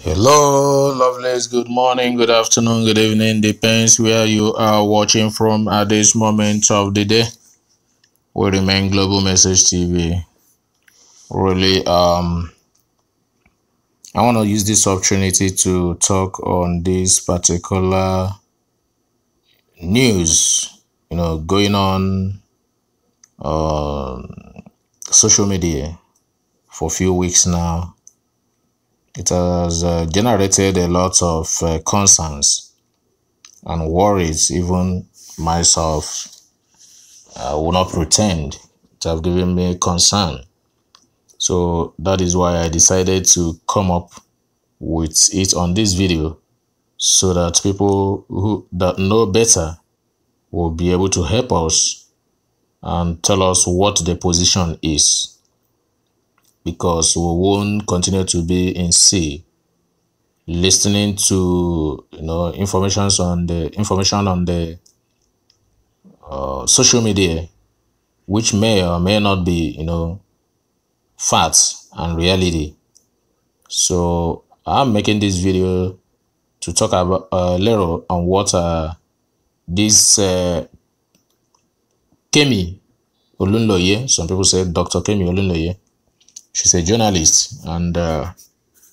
Hello, lovelies. Good morning, good afternoon, good evening. Depends where you are watching from at this moment of the day. We remain Global Message TV. Really, I want to use this opportunity to talk on this particular news, going on social media for a few weeks now. It has generated a lot of concerns and worries. Even myself, I will not pretend to have given me concern. So that is why I decided to come up with it on this video, so that people that know better will be able to help us and tell us what the position is, because we won't continue to be in sea listening to information on the social media, which may or may not be facts and reality. So I'm making this video to talk about little on what this Kemi Olunloye, some people say Dr. Kemi Olunloye, she's a journalist and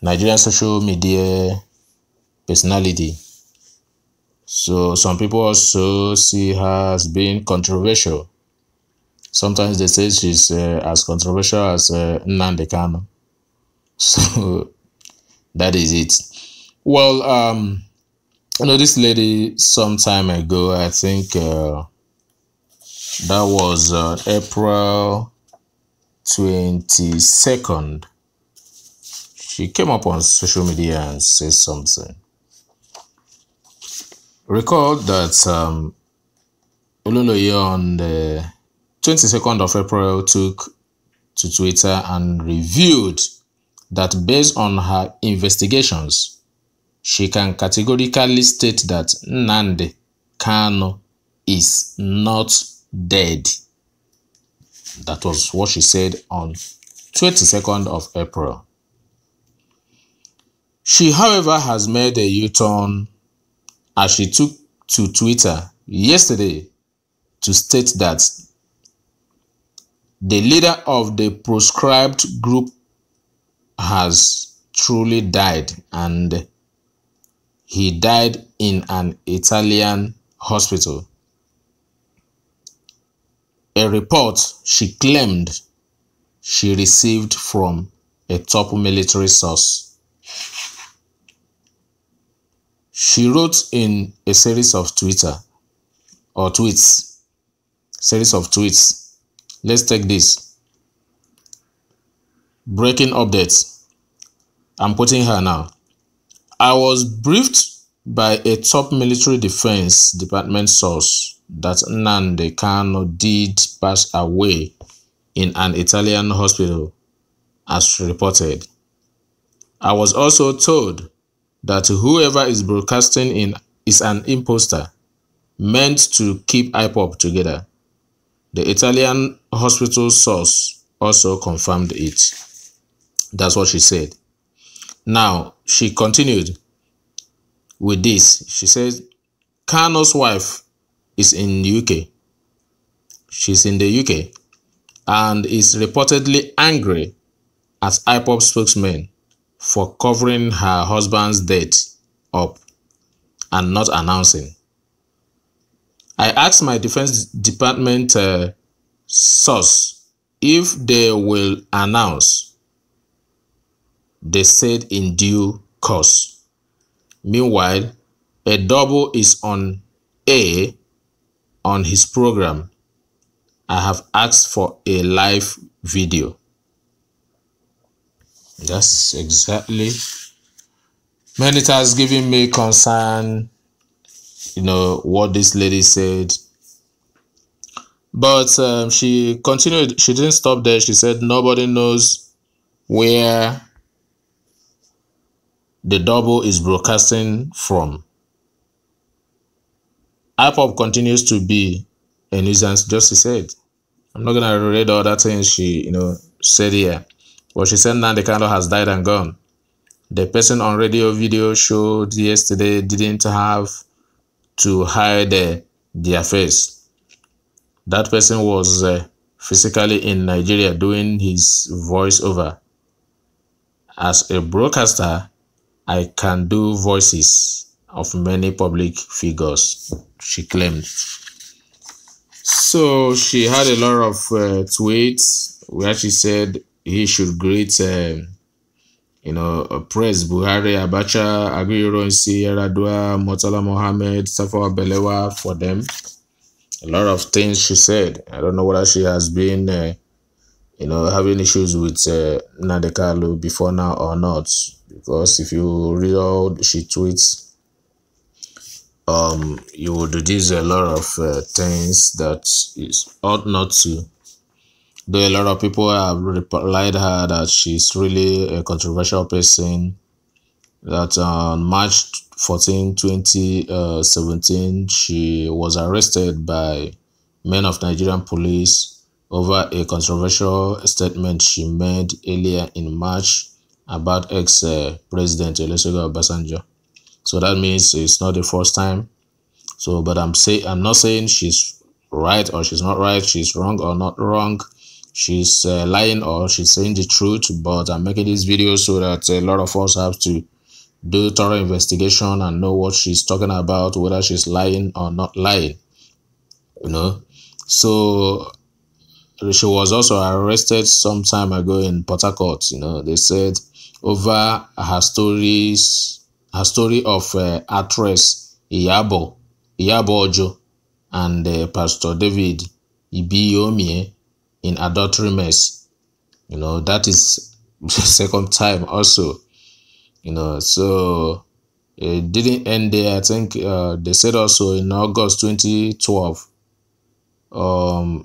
Nigerian social media personality. So some people also see her as being controversial. Sometimes they say she's as controversial as Nnamdi Kanu. So that is it. Well, this lady some time ago, I think that was April 22nd. She came up on social media and said something. Recall that Olunloye on the 22nd of April took to Twitter and revealed that based on her investigations, she can categorically state that Nnamdi Kanu is not dead. That was what she said on 22nd of April. She, however, has made a U-turn as she took to Twitter yesterday to state that the leader of the proscribed group has truly died, and he died in an Italian hospital. A report she claimed she received from a top military source. She wrote in a series of tweets. Let's take this. Breaking updates. I'm putting her now. I was briefed by a top military defense department source that Nnamdi Kanu did pass away in an Italian hospital, as reported. I was also told that whoever is broadcasting is an imposter meant to keep IPOB together. The Italian hospital source also confirmed it. That's what she said. Now, she continued with this. She says, Kanu's wife is in the UK. She's in the UK and is reportedly angry at IPOB spokesman for covering her husband's death up and not announcing. I asked my defense department source if they will announce. They said in due course. Meanwhile, a double is on air on his program. I have asked for a live video. That's exactly. Man, it has given me concern, what this lady said. But she continued. She didn't stop there. She said nobody knows where the double is broadcasting from. IPOB continues to be a nuisance, just she said. I'm not gonna read all that things she said here. But she said Nnamdi Kanu has died and gone. The person on radio video showed yesterday didn't have to hide their face. That person was physically in Nigeria doing his voiceover. As a broadcaster, I can do voices of many public figures, she claimed. So she had a lot of tweets where she said he should greet, praise Buhari, Abacha, Aguiyi-Ironsi, Yar'Adua, Murtala Mohammed, Tafawa Balewa for them. A lot of things she said. I don't know whether she has been, having issues with Nnamdi Kanu before now or not. Because if you read all she tweets, you would deduce a lot of things that is ought not to. Though a lot of people have replied her that she's really a controversial person, that on March 14, 2017, she was arrested by men of Nigerian police over a controversial statement she made earlier in March about ex-president Olusegun Obasanjo. So that means it's not the first time. So, but I'm not saying she's right or she's not right, she's wrong or not wrong, she's lying or she's saying the truth. But I'm making this video so that a lot of us have to do thorough investigation and know what she's talking about, whether she's lying or not lying. So she was also arrested some time ago in Port Harcourt. They said over her story of actress Iyabo Ojo and Pastor David Ibiyeomie in adultery mess. That is the second time also. So it didn't end there. I think they said also in August 2012,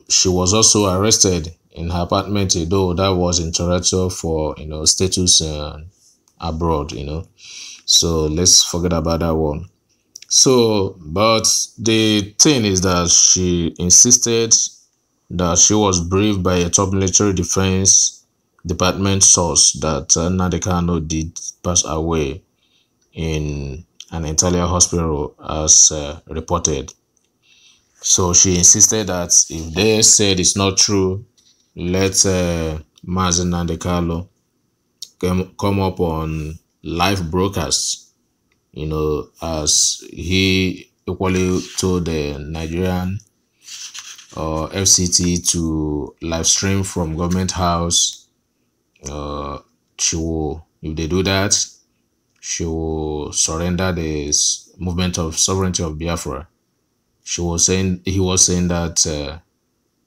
she was also arrested in her apartment, though that was in Toronto for status abroad. So let's forget about that one. So, but the thing is that she insisted that she was briefed by a top military defense department source that Nnamdi Kanu did pass away in an Italian hospital as reported. So she insisted that if they said it's not true, let Mazi Nnamdi Kanu come up on live broadcasts, as he equally told the Nigerian FCT to live stream from government house. She will, if they do that, she will surrender the movement of sovereignty of Biafra. He was saying that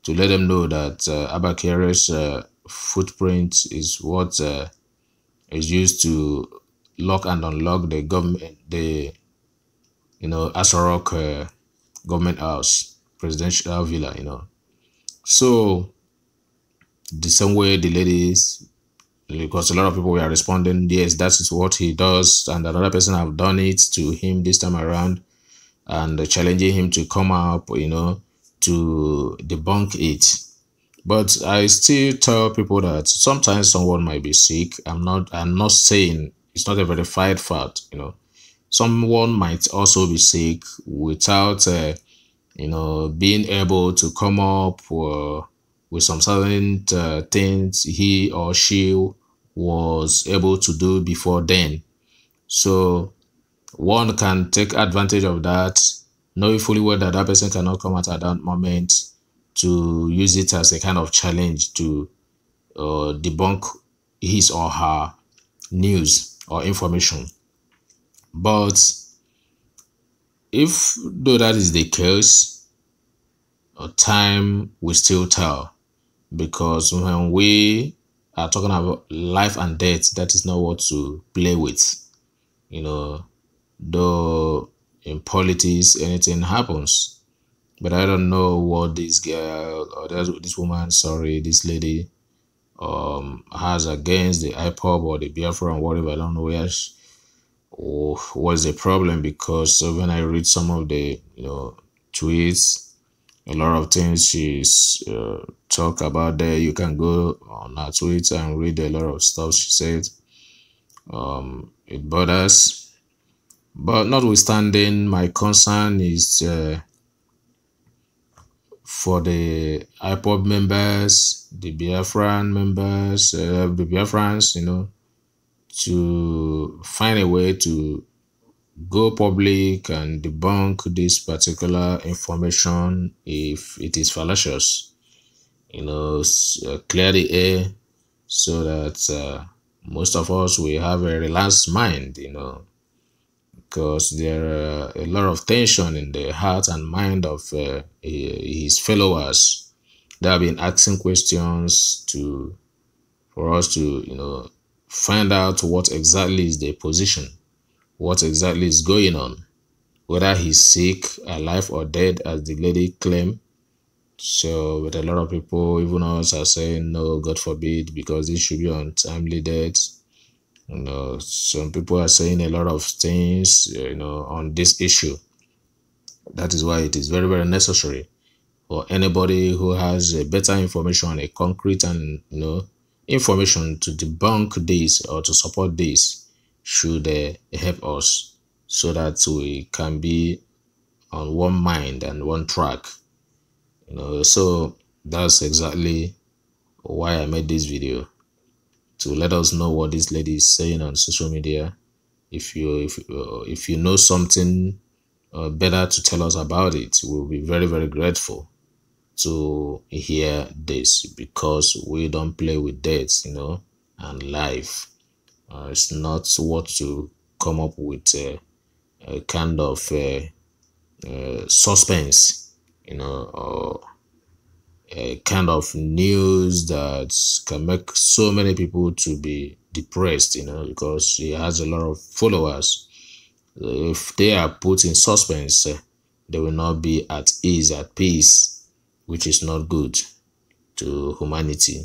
to let them know that Abakire's footprint is what is used to lock and unlock the government, the Asorok government house, presidential villa. So the same way the ladies, because a lot of people were responding, yes, that is what he does, and another person have done it to him this time around, and challenging him to come up, to debunk it. But I still tell people that sometimes someone might be sick. I'm not saying it's not a verified fact. Someone might also be sick without being able to come up with some certain things he or she was able to do before then. So one can take advantage of that, knowing fully well that that person cannot come out at that moment, to use it as a kind of challenge to debunk his or her news or information. But if though that is the case, time will still tell, because when we are talking about life and death, that is not what to play with. Though in politics anything happens, but I don't know what this girl or this woman, this lady, has against the IPOB or the Biafra and whatever. I don't know what's the problem, because when I read some of the tweets, a lot of things she's talk about there, you can go on her Twitter and read a lot of stuff she said. It bothers. But notwithstanding, my concern is for the IPOB members, the Biafran members, the Biafrans, to find a way to go public and debunk this particular information if it is fallacious. Clear the air so that most of us will have a relaxed mind, because there are a lot of tension in the heart and mind of his followers that have been asking questions for us to find out what exactly is their position, what exactly is going on, whether he's sick, alive, or dead, as the lady claimed. So, but a lot of people, even us, are saying no, God forbid, because this should be untimely death. Some people are saying a lot of things, on this issue. That is why it is very, very necessary for anybody who has a better information, a concrete and information to debunk this or to support this should help us so that we can be on one mind and one track. So that's exactly why I made this video, to let us know what this lady is saying on social media. If you know something better to tell us about it, we'll be very, very grateful to hear this, because we don't play with death, and life. It's not what to come up with a kind of suspense, or a kind of news that can make so many people to be depressed, because he has a lot of followers. If they are put in suspense, they will not be at ease, at peace, which is not good to humanity.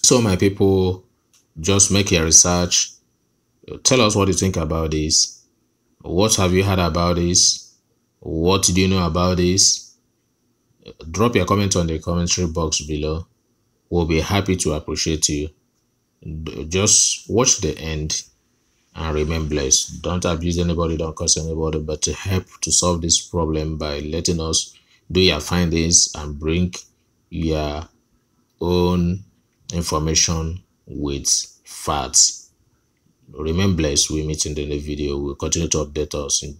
So my people, just make your research. Tell us what you think about this. What have you heard about this? What do you know about this? Drop your comment on the commentary box below. We'll be happy to appreciate you. Just watch the end and remain blessed. Don't abuse anybody, don't curse anybody, but to help to solve this problem by letting us do your findings and bring your own information with facts. Remain blessed. We meet in the next video. We'll continue to update us in